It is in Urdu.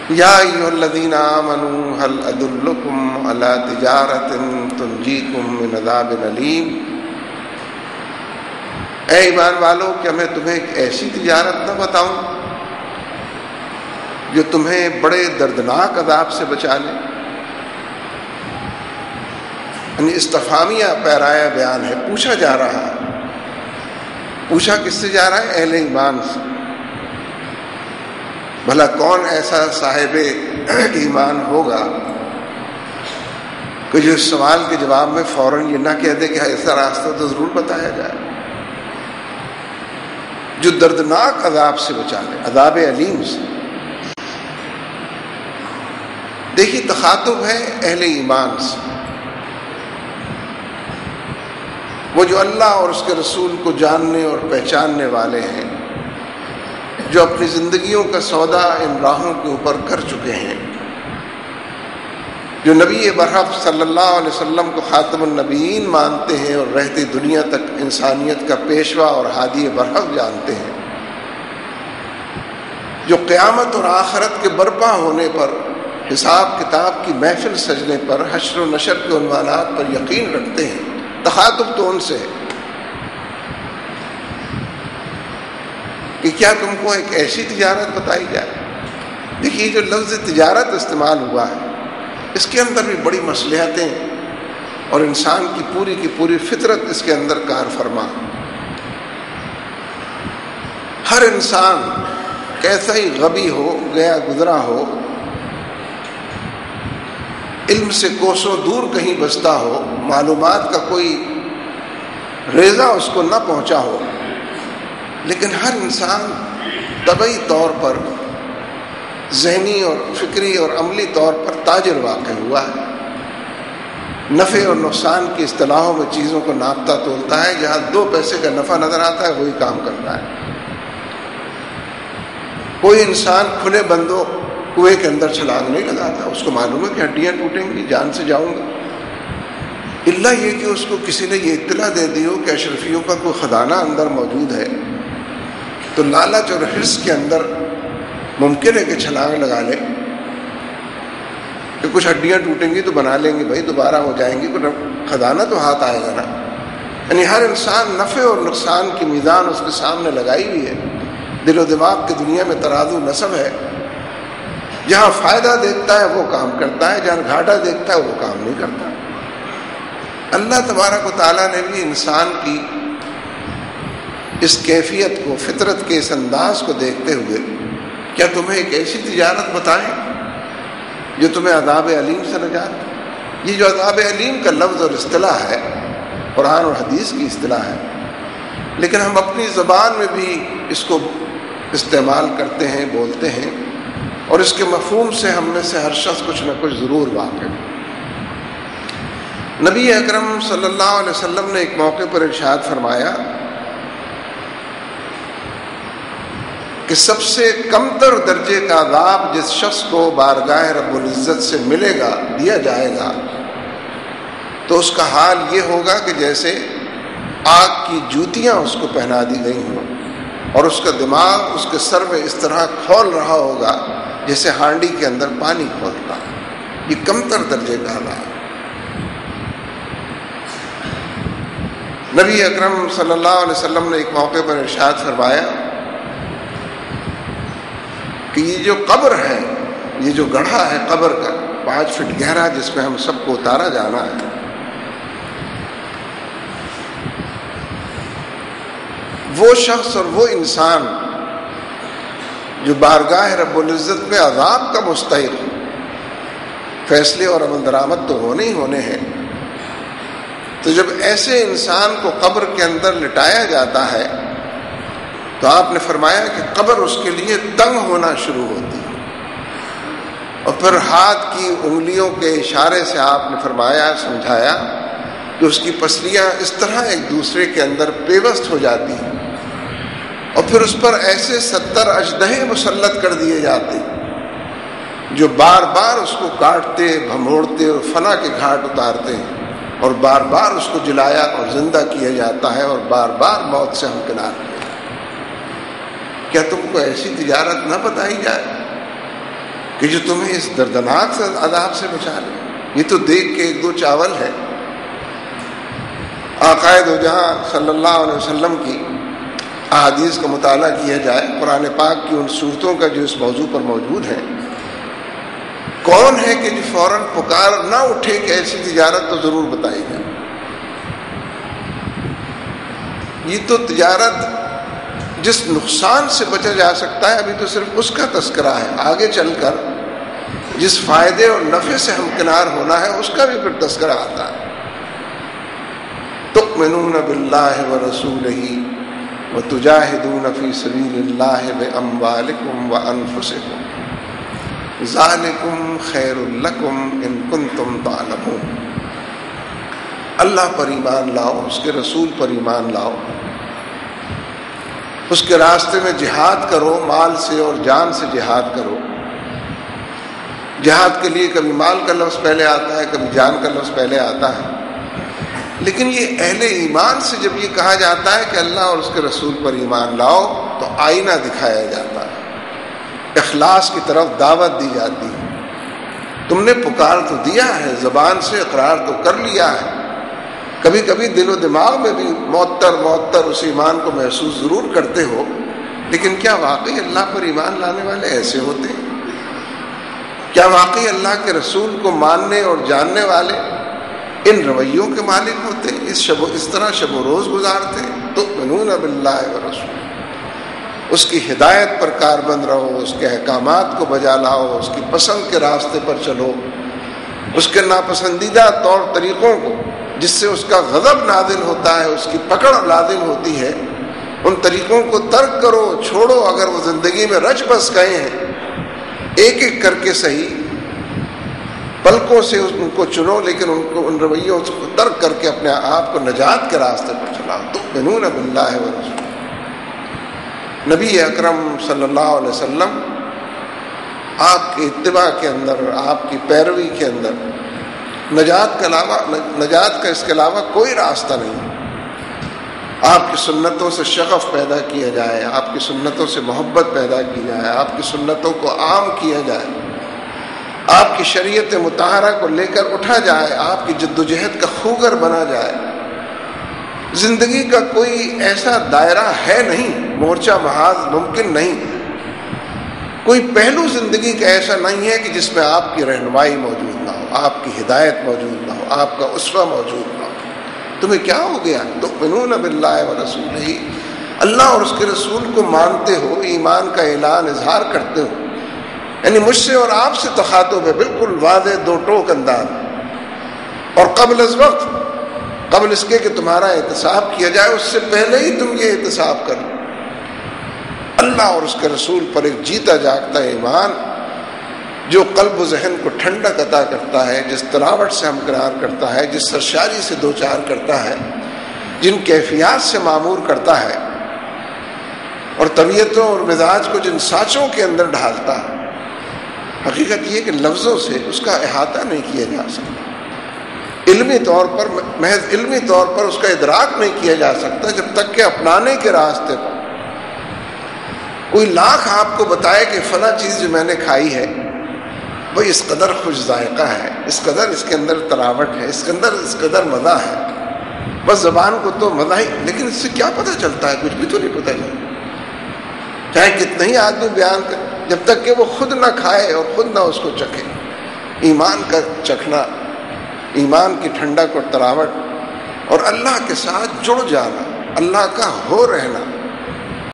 یا ایھا الذین آمنوا هل ادلکم علی تجارۃ تنجیکم من عذاب علیم، اے ایمان والو کیا میں تمہیں ایک ایسی تجارت نہ بتاؤں جو تمہیں بڑے دردناک عذاب سے بچا لے۔ یعنی استفہامیہ پیرایہ بیان ہے، پوچھا جا رہا ہے۔ پوچھا کس سے جا رہا ہے؟ اہل ایمان سے۔ بھلا کون ایسا صاحب ایمان ہوگا کہ جو اس سوال کے جواب میں فوراً یہ نہ کہہ دے کہ ایسا راستہ تو ضرور بتایا جائے جو دردناک عذاب سے بچا لے، عذاب علیم سے۔ دیکھیے تخاطب ہے اہل ایمان سے، وہ جو اللہ اور اس کے رسول کو جاننے اور پہچاننے والے ہیں، جو اپنی زندگیوں کا سودا ان راہوں کے اوپر کر چکے ہیں، جو نبی برحق صلی اللہ علیہ وسلم کو خاتم النبیین مانتے ہیں اور رہتی دنیا تک انسانیت کا پیشوا اور ہادی برحق جانتے ہیں، جو قیامت اور آخرت کے برپا ہونے پر، حساب کتاب کی محفل سجنے پر، حشر و نشر کے عنوانات پر یقین رکھتے ہیں۔ تخاطب تو ان سے ہے کہ کیا تم کو ایک ایسی تجارت بتائی جائے۔ دیکھیے جو لفظ تجارت استعمال ہوا ہے اس کے اندر بھی بڑی مصلحتیں اور انسان کی پوری فطرت اس کے اندر کار فرما۔ ہر انسان کیسا ہی غبی ہو، گیا گزرا ہو، علم سے کوسوں دور کہیں بستا ہو، معلومات کا کوئی ریزہ اس کو نہ پہنچا ہو، لیکن ہر انسان طبعی طور پر ذہنی اور فکری اور عملی طور پر تاجر واقع ہوا ہے۔ نفع اور نقصان کی اصطلاحوں میں چیزوں کو ناپتا تولتا ہے، جہاں 2 پیسے کا نفع نظر آتا ہے وہی کام کرتا ہے۔ کوئی انسان کھلے بندوں کنویں کے اندر چھلانگ نہیں لگاتا، اس کو معلوم ہے کہ ہڈیاں ٹوٹیں گی، جان سے جاؤں گا، الا یہ کہ اس کو کسی نے یہ اطلاع دے دی ہو کہ اشرفیوں کا کوئی خزانہ اندر موجود ہے، تو لالچ اور حرص کے اندر ممکن ہے کہ چھلانگ لگا لے کہ کچھ ہڈیاں ٹوٹیں گی تو بنا لیں گے بھائی، دوبارہ ہو جائیں گی، خزانہ تو ہاتھ آئے گا نا۔ یعنی ہر انسان نفع اور نقصان کی میزان اس کے سامنے لگائی ہوئی ہے۔ دل و دماغ کی دنیا میں ترازو نصب ہے، جہاں فائدہ دیکھتا ہے وہ کام کرتا ہے، جہاں گھاٹا دیکھتا ہے وہ کام نہیں کرتا۔ اللہ تبارک و تعالیٰ نے بھی انسان کی اس کیفیت کو، فطرت کے اس انداز کو دیکھتے ہوئے کیا تمہیں ایک ایسی تجارت بتائیں جو تمہیں عذاب علیم سے نجات۔ یہ جو عذاب علیم کا لفظ اور اصطلاح ہے قرآن اور حدیث کی اصطلاح ہے، لیکن ہم اپنی زبان میں بھی اس کو استعمال کرتے ہیں، بولتے ہیں، اور اس کے مفہوم سے ہم میں سے ہر شخص کچھ نہ کچھ ضرور واقف ہے۔ نبی اکرم صلی اللہ علیہ وسلم نے ایک موقع پر ارشاد فرمایا کہ سب سے کمتر درجے کا عذاب جس شخص کو بارگاہ رب العزت سے ملے گا، دیا جائے گا، تو اس کا حال یہ ہوگا کہ جیسے آگ کی جوتیاں اس کو پہنا دی گئی ہوں، اور اس کا دماغ اس کے سر میں اس طرح کھول رہا ہوگا جیسے ہانڈی کے اندر پانی کھولتا ہے۔ یہ کمتر درجے کا عذاب۔ نبی اکرم صلی اللہ علیہ وسلم نے ایک موقع پر ارشاد فرمایا کہ یہ جو قبر ہے، یہ جو گڑھا ہے قبر کا 5 فٹ گہرا، جس میں ہم سب کو اتارا جانا ہے، وہ شخص اور وہ انسان جو بارگاہ رب العزت میں عذاب کا مستحق، فیصلے اور عمل درآمد تو ہونے ہی ہونے ہیں، تو جب ایسے انسان کو قبر کے اندر لٹایا جاتا ہے تو آپ نے فرمایا کہ قبر اس کے لیے تنگ ہونا شروع ہوتی ہے، اور پھر ہاتھ کی انگلیوں کے اشارے سے آپ نے فرمایا، سمجھایا کہ اس کی پسلیاں اس طرح ایک دوسرے کے اندر پیوست ہو جاتی ہیں، اور پھر اس پر ایسے 70 اژدہے مسلط کر دیے جاتے جو بار بار اس کو کاٹتے، بھموڑتے اور فنا کے گھاٹ اتارتے ہیں، اور بار بار اس کو جلایا اور زندہ کیا جاتا ہے، اور بار بار موت سے ہمکنار کیا جاتا ہے۔ کیا تم کو ایسی تجارت نہ بتائی جائے کہ جو تمہیں اس دردناک عذاب سے بچا لے. یہ تو دیکھ کے ایک دو چاول ہے. آقائے دو جہاں صلی اللہ علیہ وسلم کی احادیث کا مطالعہ کیا جائے، قرآن پاک کی ان صورتوں کا جو اس موضوع پر موجود ہے، کون ہے کہ جو فوراً پکار نہ اٹھے کہ ایسی تجارت تو ضرور بتائی جائے. یہ تو تجارت جس نقصان سے بچا جا سکتا ہے ابھی تو صرف اس کا تذکرہ ہے، آگے چل کر جس فائدے اور نفع سے ہمکنار ہونا ہے اس کا بھی پھر تذکرہ آتا ہے. تؤمنون باللہ ورسولہ وتجاہدون فی سبیل اللہ باموالکم وانفسکم ذالکم خیر لکم ان کنتم تعلمون. اللہ پر ایمان لاؤ، اس کے رسول پر ایمان لاؤ، اس کے راستے میں جہاد کرو، مال سے اور جان سے جہاد کرو. جہاد کے لیے کبھی مال کا لفظ پہلے آتا ہے، کبھی جان کا لفظ پہلے آتا ہے، لیکن یہ اہل ایمان سے جب یہ کہا جاتا ہے کہ اللہ اور اس کے رسول پر ایمان لاؤ تو آئینہ دکھایا جاتا ہے، اخلاص کی طرف دعوت دی جاتی ہے. تم نے پکار تو دیا ہے، زبان سے اقرار تو کر لیا ہے، کبھی کبھی دل و دماغ میں بھی معطر اس ایمان کو محسوس ضرور کرتے ہو، لیکن کیا واقعی اللہ پر ایمان لانے والے ایسے ہوتے ہیں؟ کیا واقعی اللہ کے رسول کو ماننے اور جاننے والے ان رویوں کے مالک ہوتے ہیں، اس طرح شب و روز گزارتے ہیں؟ تؤمنون باللہ ورسولہ، اس کی ہدایت پر کاربند رہو، اس کے احکامات کو بجا لاؤ، اس کی پسند کے راستے پر چلو، اس کے ناپسندیدہ طور طریقوں کو جس سے اس کا غضب نازل ہوتا ہے، اس کی پکڑ نازل ہوتی ہے، ان طریقوں کو ترک کرو، چھوڑو. اگر وہ زندگی میں رچ بس گئے ہیں، ایک ایک کر کے صحیح، پلکوں سے ان کو چنو، لیکن ان رویوں کو ترک کر کے اپنے آپ کو نجات کے راستے پر چلاؤ. تؤمنون باللہ ورسولہ. نبی اکرم صلی اللہ علیہ وسلم آپ کی اتباع کے اندر، آپ کی پیروی کے اندر نجات کا اس کے علاوہ کوئی راستہ نہیں. آپ کی سنتوں سے شغف پیدا کیا جائے، آپ کی سنتوں سے محبت پیدا کی جائے، آپ کی سنتوں کو عام کیا جائے، آپ کی شریعت مطہرہ کو لے کر اٹھا جائے، آپ کی جدوجہد کا خوگر بنا جائے. زندگی کا کوئی ایسا دائرہ ہے نہیں، مورچہ محاذ ممکن نہیں، کوئی پہلو زندگی کا ایسا نہیں ہے کہ جس میں آپ کی رہنمائی موجود نہ ہو، آپ کی ہدایت موجود نہ ہو، آپ کا اسوہ موجود نہ ہو. تمہیں کیا ہو گیا؟ تؤمنون باللہ ورسولہ، اللہ اور اس کے رسول کو مانتے ہو، ایمان کا اعلان اظہار کرتے ہو. یعنی مجھ سے اور آپ سے تخاطب ہے، بالکل واضح دو ٹوک انداز. اور قبل از وقت، قبل اس کے کہ تمہارا احتساب کیا جائے، اس سے پہلے ہی تم یہ احتساب کر لو. اللہ اور اس کے رسول پر ایک جیتا جاگتا ایمان جو قلب و ذہن کو ٹھنڈک عطا کرتا ہے، جس تراوٹ سے ہمکنار کرتا ہے، جس سرشاری سے دوچار کرتا ہے، جن کیفیات سے معمور کرتا ہے، اور طبیعتوں اور مزاج کو جن سانچوں کے اندر ڈھالتا ہے. حقیقت یہ کہ لفظوں سے اس کا احاطہ نہیں کیا جا سکتا، علمی طور پر، محض علمی طور پر اس کا ادراک نہیں کیا جا سکتا جب تک کہ اپنانے کے راستے پر کوئی لاکھ آپ کو بتائے کہ فلاں چیز جو میں نے کھائی ہے وہ اس قدر خوش ذائقہ ہے، اس قدر اس کے اندر تراوٹ ہے، اس کے اندر اس قدر مزہ ہے. بس زبان کو تو مزہ ہی، لیکن اس سے کیا پتہ چلتا ہے؟ کچھ بھی تو نہیں پتہ چلتا. چاہے کتنا ہی آدمی بیان کر، جب تک کہ وہ خود نہ کھائے اور خود نہ اس کو چکھے. ایمان کا چکھنا، ایمان کی ٹھنڈک اور تراوٹ، اور اللہ کے ساتھ جڑ جانا، اللہ کا ہو رہنا،